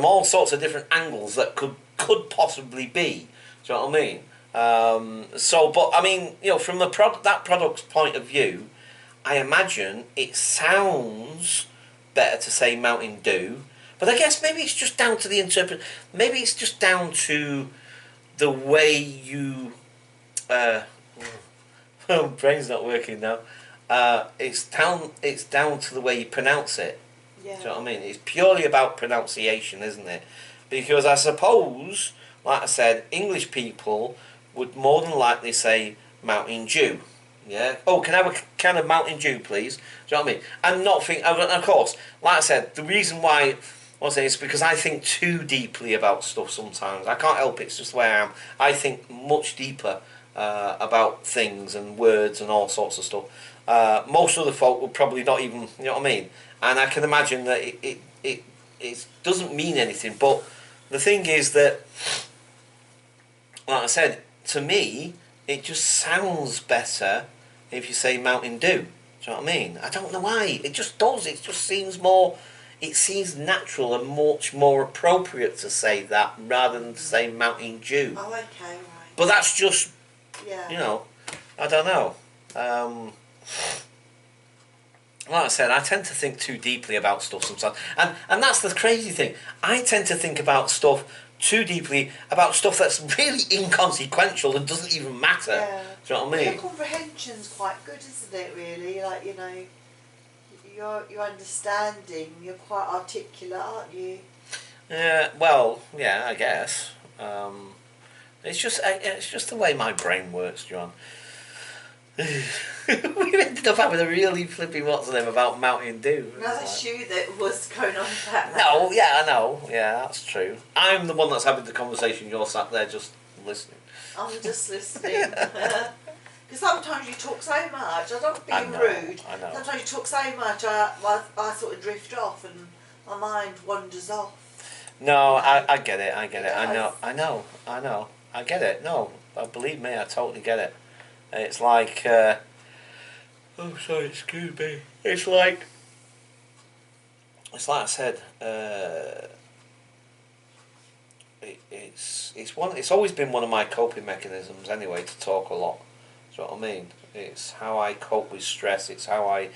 Speaker 1: all sorts of different angles that could possibly be. Do you know what I mean? But I mean, from that product's point of view, I imagine it sounds better to say Mountain Dew, but I guess maybe it's just down to the maybe it's just down to the way you. Brain's not working now. It's down to the way you pronounce it.
Speaker 2: Yeah.
Speaker 1: Do you know what I mean? It's purely about pronunciation, isn't it? Because I suppose, like I said, English people would more than likely say Mountain Dew. Yeah. Oh, can I have a can of Mountain Dew, please? Do you know what I mean? And not think. Of course, like I said, the reason why I'm saying is because I think too deeply about stuff sometimes. I can't help it. It's just the way I am. I think much deeper about things and words and all sorts of stuff. Most other folk would probably not even. You know what I mean? And I can imagine that it doesn't mean anything. But the thing is that, like I said, to me, it just sounds better if you say Mountain Dew. Do you know what I mean? I don't know why. It just does. It just seems more. It seems natural and much more appropriate to say that rather than to say Mountain Dew.
Speaker 2: Oh, okay, right.
Speaker 1: But that's just,
Speaker 2: Yeah.
Speaker 1: I don't know. like I said, I tend to think too deeply about stuff sometimes, and that's the crazy thing. I tend to think about stuff too deeply about stuff that's really inconsequential and doesn't even matter.
Speaker 2: Yeah.
Speaker 1: Do you know what I
Speaker 2: Well,
Speaker 1: mean?
Speaker 2: your comprehension's quite good, isn't it? Really, like, you know, your understanding. You're quite articulate, aren't you?
Speaker 1: Yeah. Well, yeah, I guess. It's just the way my brain works, John. We've ended up having a really flipping what's the name about Mountain Dew.
Speaker 2: No, that's you that was going on about that.
Speaker 1: No, yeah, I know. Yeah, that's true. I'm the one that's having the conversation. You're sat there just listening.
Speaker 2: I'm just listening. Because sometimes you talk so much. I don't
Speaker 1: I
Speaker 2: being
Speaker 1: know,
Speaker 2: rude.
Speaker 1: I know.
Speaker 2: Sometimes you talk so much, I sort of drift off and my mind wanders off.
Speaker 1: No,
Speaker 2: You know?
Speaker 1: I get it. I get
Speaker 2: It
Speaker 1: it. I know.
Speaker 2: does.
Speaker 1: I know. I know. I get it. No, believe me, I totally get it. It's like. Oh, sorry, excuse me. It's like I said. It's always been one of my coping mechanisms anyway to talk a lot. Do you know what I mean? It's how I cope with stress. It's how I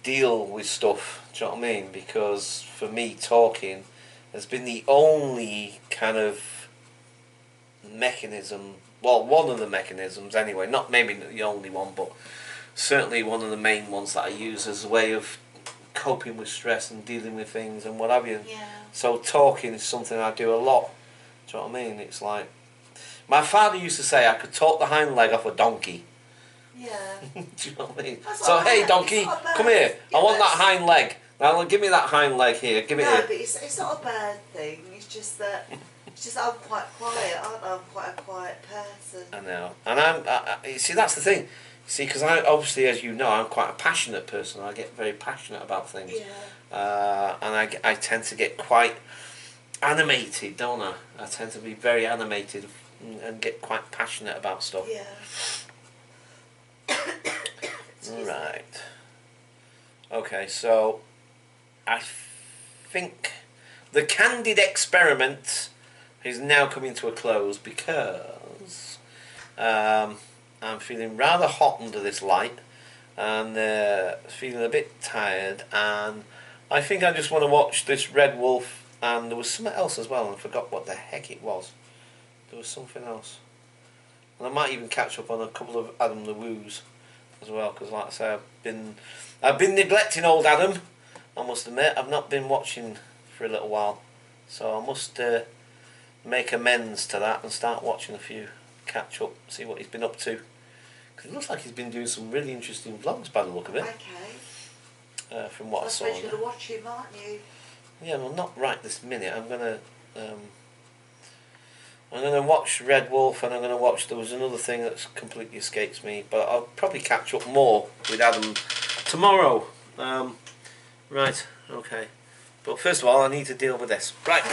Speaker 1: deal with stuff. Do you know what I mean? Because for me, talking has been the only kind of mechanism. Well, one of the mechanisms anyway. Not maybe the only one, but certainly one of the main ones that I use as a way of coping with stress and dealing with things and what have you.
Speaker 2: Yeah.
Speaker 1: So talking is something I do a lot. Do you know what I mean? It's like my father used to say I could talk the hind leg off a donkey.
Speaker 2: Yeah.
Speaker 1: Do you know what I mean?
Speaker 2: That's
Speaker 1: So
Speaker 2: not
Speaker 1: hey
Speaker 2: bad.
Speaker 1: donkey,
Speaker 2: It's not bad.
Speaker 1: come here.
Speaker 2: Yeah,
Speaker 1: I want that
Speaker 2: that's-
Speaker 1: hind leg. Now give me that hind leg here. Give it
Speaker 2: No,
Speaker 1: here.
Speaker 2: but it's not a bad thing. It's just that I'm quite quiet, aren't I? I'm quite a quiet person.
Speaker 1: I know, and you see, that's the thing. See, because I obviously, as you know, I'm quite a passionate person. I get very passionate about things.
Speaker 2: Yeah.
Speaker 1: And I tend to get quite animated, don't I? I tend to be very animated and get quite passionate about stuff.
Speaker 2: Yeah.
Speaker 1: Right. Okay, so I think the candid experiment is now coming to a close because I'm feeling rather hot under this light and feeling a bit tired, and I think I just want to watch this Red Wolf, and there was something else as well and I forgot what the heck it was. There was something else, and I might even catch up on a couple of Adam the Woos as well, because like I say, I've been neglecting old Adam. I must admit, I've not been watching for a little while, so I must make amends to that and start watching a few, catch up, see what he's been up to. Because it looks like he's been doing some really interesting vlogs by the look of it.
Speaker 2: Okay.
Speaker 1: From what I
Speaker 2: I
Speaker 1: saw.
Speaker 2: suppose you're going to watch him, aren't you?
Speaker 1: Yeah, well, not right this minute. I'm gonna watch Red Wolf, and I'm gonna watch. There was another thing that's completely escapes me, but I'll probably catch up more with Adam tomorrow. Right, okay. But first of all, I need to deal with this. Right.